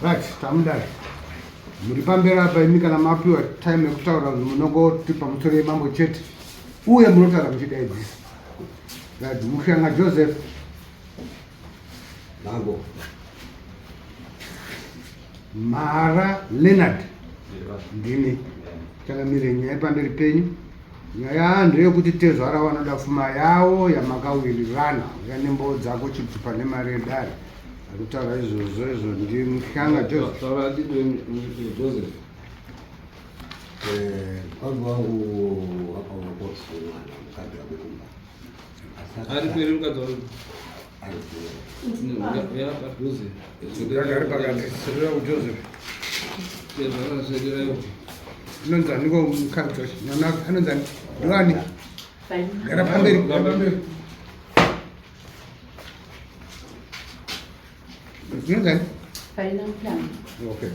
Right, tamudai. Muripambera hapa ini kana mapiwa time yakutaura munongoti pamusoro mambo chete. Uye munotaura muchidaidzisa. Right, Mushanga Joseph. Mambo. Mara Leonard. Ndini. Takamire nyaya pamberi penyu. Nyaya ndeyekuti tezvara vanoda pfuma yawo yamakawirirana yanembo dzako chitupa nemari yedare. Akutaura izvozvo ndi Mushanga Joseph. Taura Joseph. Wangu wangu hapa unakosi mwana mkadi wa kumba. Ari kweli mkadi wa Ari ya Joseph. Ndagari pakati sirira Joseph. Tezvara sirira yo. Nonza niko mukadzi wacho. Nana anonza ndiwani. Gara pamberi. Nonza. Final plan. Okay.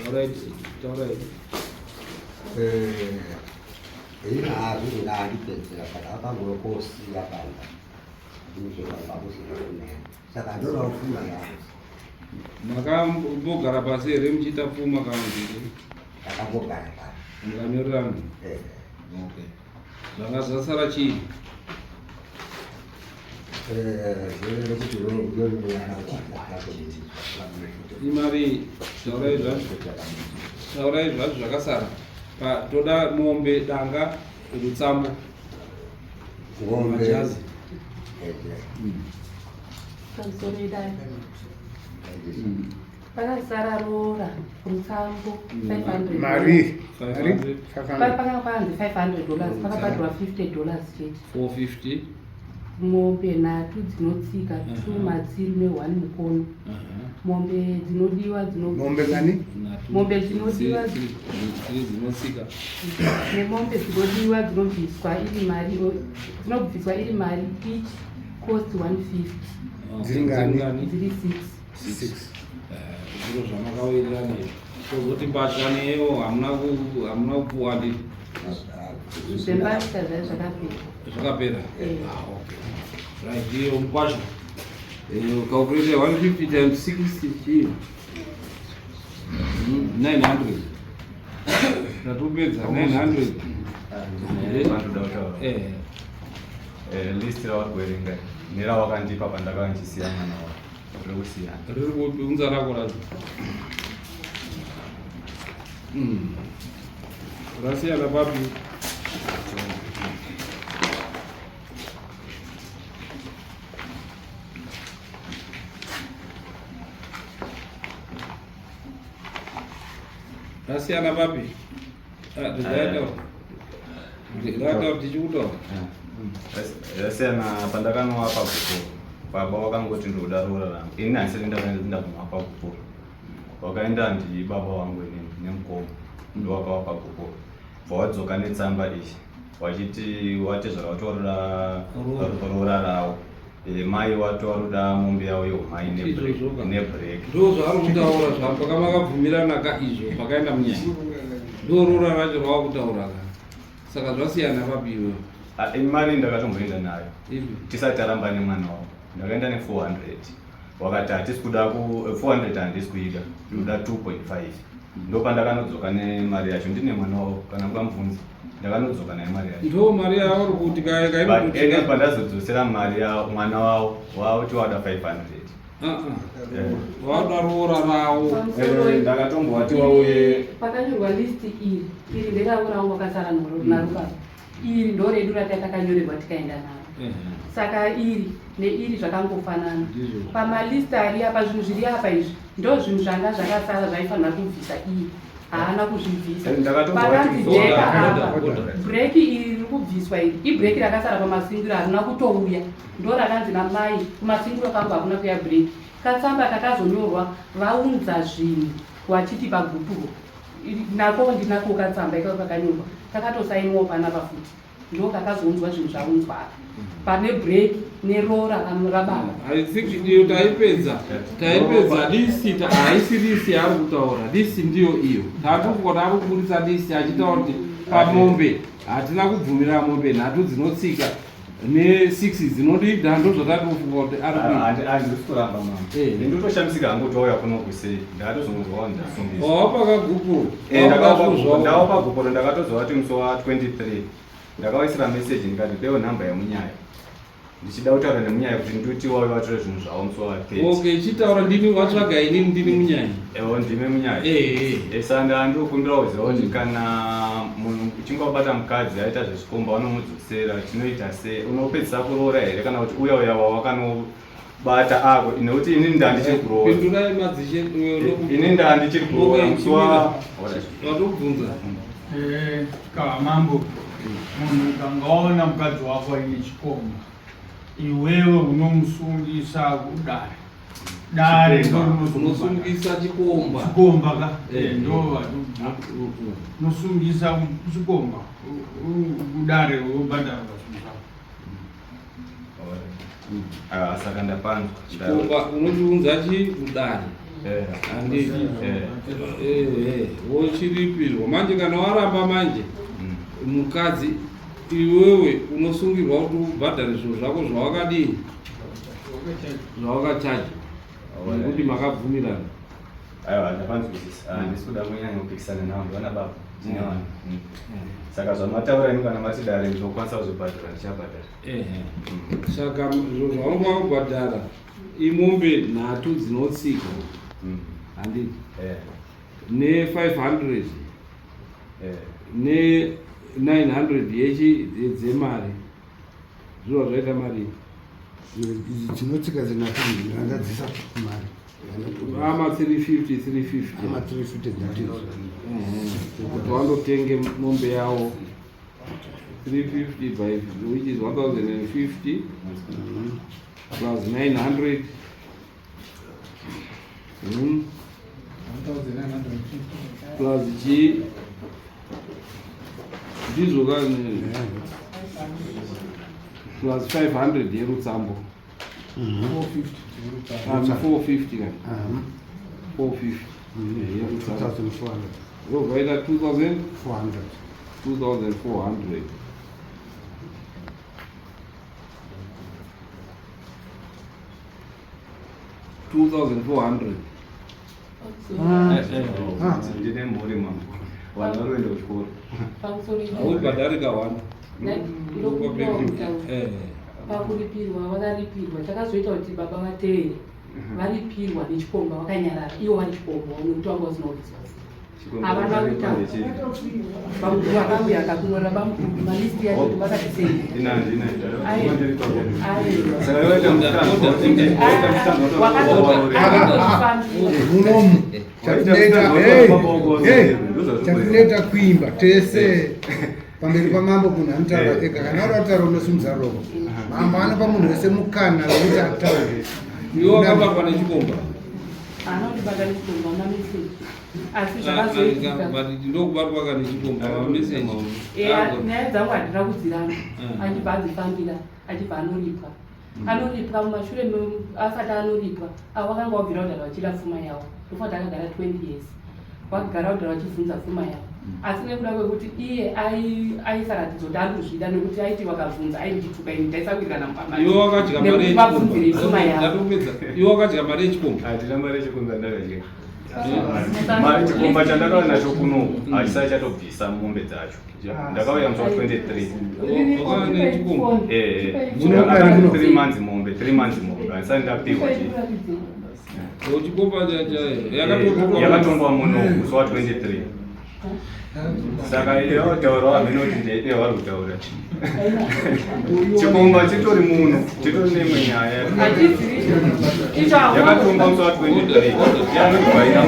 Alright. ina ari ndipedzera kana akangokosi yapanda. Ndizvo zvakakusira kunene. Saka ndora ufuna yawo. Makambogara pasi here muchiita pfuma kana kuti Takambogara pasi. mukanyorerana? Okay. Zvanga zvasara chii? Zvinoda kuti yonyara imari taurai zvacho zvakasara. Toda mombe, danga, rutsambo, majazi. Pamusoro edare. Pakazara rora, rutsambo, 500. Mari. 500. Pakanga panzi $500, pakabhadhwa $50 chete. 450. Mombe 3 dzinotsika, 2 matsiri ne1 mukono. Mombe dzinodiwa Mombe ngani? Mombe dzinodiwa dzinotsika. Nemombe dzinodiwa dzinobviswa iri mari each cost 150. Dzingani? Dziri 6. Zviro zvamakawirirana. Tozoti mbatya neyo hamuna kupuwa ndi Zvembatya zvakapera. zvakapera. Okay. Right, hiyo mkwasho. Calculate 150 times 60 chii? 900. Natupedza 900. List rawakuverenga nerawakandipa pandakanjisiyana nawo rekusiyana Riri kuunza rako racho. Rasiyana papi. Rasiyana papi. Ndikaita tichikutaura. yasiyana pandakanowa pakupo baba wakangoti ndoda rorarama ini handisati ndaguma pakupo wakaenda ndi baba wangu nemukoma ndowakawa pakupo bvawadzoka netsamba ichi wachiti watezvara watoruda rora rawo mai watoruda mombe yawo yeumai nebreak Ndo zvaari kutaura zvambo kama makabvumirana kaizvo pakaenda munyaya. Ndo rora racho rawakutaura ka. Saka zvasiyana papiwe. ini mari ndakatomboenda nayo tisati taramba nemwana wavo ndakaenda ne400 wakati hatisi kuda 400 handisi kuida ndoda 2.5 ndopandakanodzoka nemari yacho ndine mwana wavo kana mukamubvunza ndakanodzoka naye mari yacho Ndo mari yavo uri kuti ene pandazodzosera mari mwana wavo wauti wada 500 wada rora rawo. ndakatombowati wauye Pakanyorwa list iri nderavo ravo wakasara narubaba. Iri ndo redu ratatakanyorerwa tikaenda naro. Saka iri neiri zvakangofanana. Pamalist ari apa zvinhu zviri apa izvi ndo zvinhu zvanga zvakasara zvaifanira kubvisa iyi. Haana kuzvibvisa. Pakanzi jeka apa. Breki iri riri kubviswa iri. Ibreki rakasara pamasingiro harina kutouya. Ndo rakanzi namai kumasingiro kangu hakuna kuya breki. Katsamba kakazonyorwa vaunza zvinhu wachiti pagrupuko. Nako ndinako katsamba ikako kakanyorwa. Kakatosainiwa panapa futi. Ndo kakazounzwa zvinhu zvaunzwa apa. Pane break nerora rababa. I think iyo taipedza list haisi list yaari kutaura. List ndiyo iyo. Tatomboda ari kuburitsa list achitaura kuti pamombe hatina kubvumira mombe 3 dzinotsika ne6 dzinodida ndo zvakatofunga kuti andisikuramba mama ndindotoshamisika hangu kuti wauya kuno kusei ndakatozongoziva ndasungisa wawapakagupuro ndawapagupuro ndakatoziva kuti musi wa 23 ndakawaisira meseji ndikati deo nhamba yemunyaya ndichida kutaura nemunyaya kuti nditi wauya watore zvinhu zvavo musi wa 30 okay chitaura ndini watsvaga inini ndini munyaya ewo ndime munyaya saka ndokumbira kuziva kuti kana munhu uchinge wabata mukadzi aita zvezvikomba vanomudzosera tinoita sei unopedzisa kuroora here kana kuti uya uya wawakanobata ako nekuti ini ndandichiri kuroora pindurai madzishe ini ndandichiri kuroora musi wa watobvunza Kamambo, munhu ukangaona mukadzi wako aine chikomba, iwewe unomusungisa kudare. Dare unosungisa chikomba. Chikomba ka? Ndo unosungisa chikomba. Kudare wobhadhara saka ndapanzwa chikomba unochiunza kudare. Anditi wochiripirwa manje kana waramba manje mukadzi iwewe unosungirwa kuti ubhadhare zvinhu zvako zvawakadini zvawakachaja nekuti makabvumirana. aiwa ndapanzwisisa handisi kuda kunyanya kupikisana navo ndivana baba zinevanhu saka zvamataura inu kana matidare ndinokwanisa kuzobhadhara ndichabhadhara saka zvinhu zvaunenge wakubhadhara imombe nhatu dzinotsika handiti ne500 ne900 dzemari zviva zvaita mari dzinotsika dzinatadzisa mari ama 350 ama 350 dzatizo kuti wandotenge mombe yawo 350 by which is 1050 plus 900 plus G ndizo kani plus 500 yerutsambo 450 kani 450 2400 yovaita 2400 2400 ndine mhuri mama wanoenda kuchikoro aubhadharika wani pakuripirwa vakaripirwa takazoita kuti baba vateere varipirwa nechikomba vakanyarara ivo vari chikomba nekuti vanga usina kurizvasi havana kuita vamukuru vakauya akakunyorera vamukuru malisti yacho vakatisei munomu chatinoita kuimba tese pamberi pamambo munhu anotaura ega kana uri ataura unosimudza roko mambo anopa munhu wese mukana wekuti ataure iwo wakabatwa nechikomba anotibata nechikomba mameseji asi zvakazoitika ndokubatwa ka nechikomba mameseji nyaya dzangu handina kudziramba achibva adzifambira achibva anoripwa anoripwa mumashure asati anoripwa avo vakanga wabvira kudhara vachida pfuma yavo ndofanti akagara 20 years wakagara kudhara vachibvunza pfuma yavo asi nekuda kwekuti iye aisaratidzo kuti ari kuzvida nekuti aiti vakabvunza aichituka ini taisakuirana mupambanekuvabvunzire pfuma yavo iwo wakadya mari yechikomba hatina mari yechikomba ndakadya chikomba chandakauya nacho kuno hachisati chatobvisa mombe dzacho ndakauya musi wa 23 3 months mombe 3 months mombe handisati ndapiwa chikomba yakatongwa muno musi wa 23 saka yautaurawo hamene kuti ndaidewa vari kutaura chikomba chitori muno chitori neimwe nyaya yakatongwa musi wa 23 yanobvaina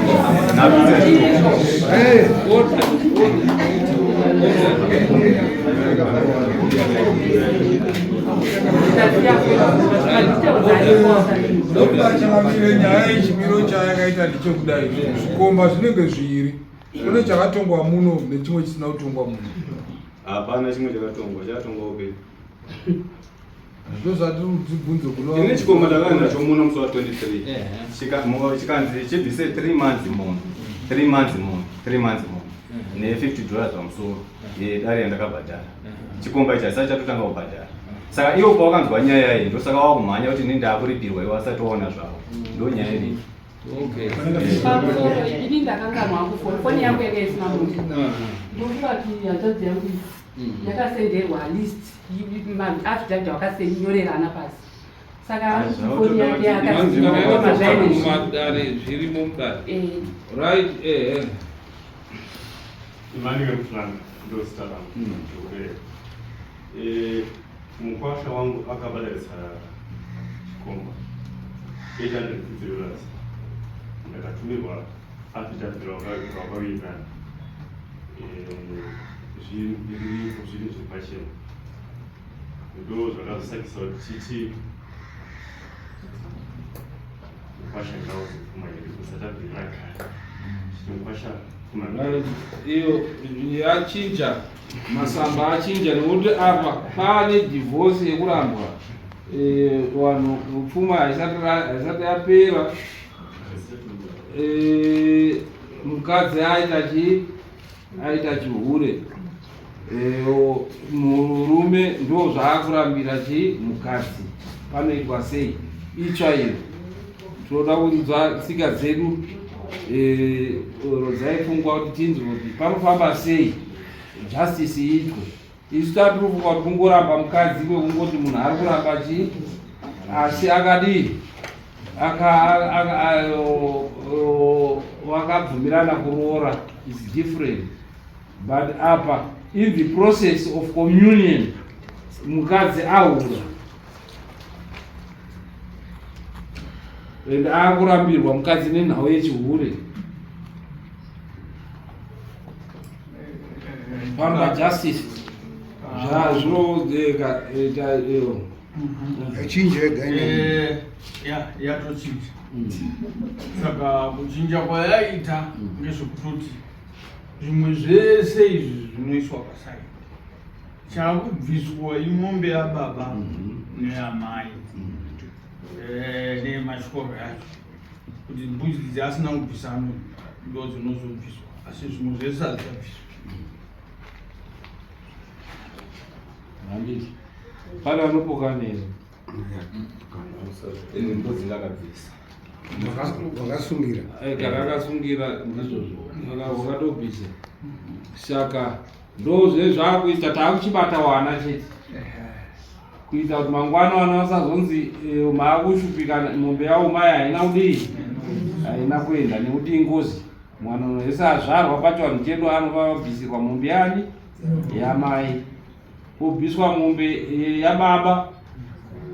ndochangamire nyaya yechimiro chayakaita ndechekudai zvikomba zvinenge zviri kune chakatongwa muno nechimwe chisina kutongwa muno hapana chimwe chakatongwa chakatongwa upe ndozvati dzibvunzo ine chikomba ndakanga nacho muno musi wa 23 chikanzi chibvise 3 months muno 3 months muno 3 months muno ne $50 pamusoro yedare yandakabhadhara chikomba ichi hasati chatotanga kubhadhara saka iwo pawakanzwa nyaya iyi ndosaka wakumhanya kuti nindaakuripirwa iwe asatoona zvavo ndo nyaya iri. Okay. Pamusoro ini ndakanganwa kufoni foni yangu yanga isina muntu ndokuvati hanzvadzi yangu yakasenderwa list affidavit wakasenyorerana pasi saka foni yake Madare zvirimo mudare. Right. Imani mfulani ndio stara. Mkwasha wangu akabadilisa komba. $850. Ndakatumirwa affidavit wakawina. Zviri zvepachena. Ndo zvakasakisa kuti mkwasha ngawo kumayiri kusatabvira kare. Mkwasha iyo yachinja masamba achinja nekuti apa pane divorce yekurambwa vanhu pfuma haisati yapera mukadzi aita chihure murume ndo zvaakurambira mukadzi panoitwa sei itsvairo tinoda kunzwa tsika dzedu dzaifungwa kuti tinzwe kuti panofamba sei justice iitwe. Isu tatirifunga kuti kungoramba mukadzi kwekungoti munhu ari kuramba asi akadii vakabvumirana kuroora is different, but apa in the process of communion mukadzi ahura and akurambirwa mukadzi nenhau yechihure pamba justice zvinodeka yachinjega yatochinja saka kuchinja kwayaita ngezvekutoti zvimwe zvese izvi zvinoiswa pasai chakubviswa imombe yababa neyamai nematyoro yacho kuti mbudzi dzasina kubvisano ndo dzinozobviswa asi zvimwe zvese hazichabviswa. Handiti pane anopokanera mbudzi ndakabvisa wakasungira kana akasungira ndizvozvo wakatobvisa saka ndo zvezvakuita taakuchibata wana chete kuita kuti mangwana wana vasazonzi maakushupika mombe yavo mai haina kudii haina kuenda nekuti ingozi mwana wese azvarwa pachivanhu chedu anobvisirwa mombe yani yamai kubviswa mombe yababa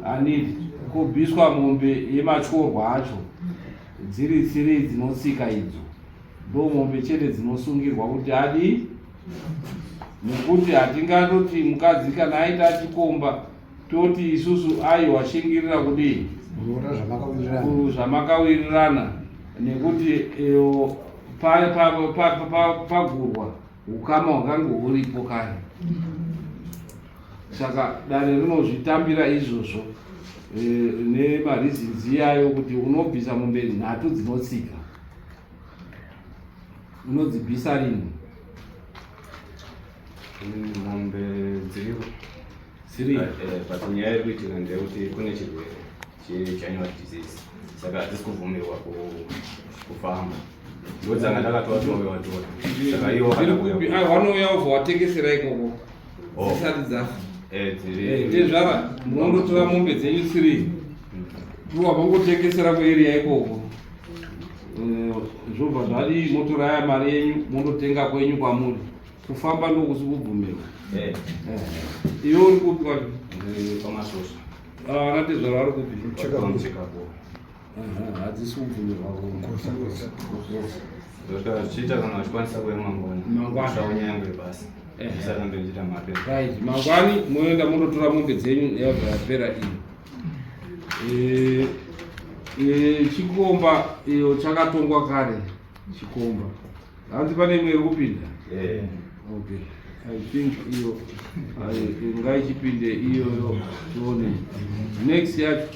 handiti kubviswa mombe yematyorwa acho dziri tsiri dzinotsika idzo ndo mombe chete dzinosungirwa kuti adii nekuti hatingatoti mukadzi kana aita chikomba toti isusu aiwa shingirira kudii zvamakawirirana nekuti pagurwa ukama hwakange huripo kare saka dare rinozvitambira izvozvo nemareasons yayo kuti unobvisa mombe nhatu dzinotsika unodzibvisa rini mombe dziri but nyaya iri kuitika ndeyekuti kune chirwere chejanuary disease saka hadzisi kubvumirwa kufamba ndodzanga ndakatovatora saka iwo vanouya obva watengesera ikoko dzisati dzafa tezvara munondotora mombe dzenyu 3 iwa mangotengesera kuarea ikoko zvobva zvadii motoraya mari yenyu mondotenga kwenyu kwamuri kufamba ndokusi kubvumirwa iwe uri kupi pamasosha anatezvara vari kupi muchikapo hadzisi kubvumirwa zvichiita kana vachikwanisa kuema mangwanashaunyange basi isarambe ndichita mari right mangwani moenda mondotora mombe dzenyu yabva yapera iyo chikomba iyo chakatongwa kare chikomba hanzi pane imwe iri kupinda okay I think iyo ngaichipinde iyoyo tione next yacho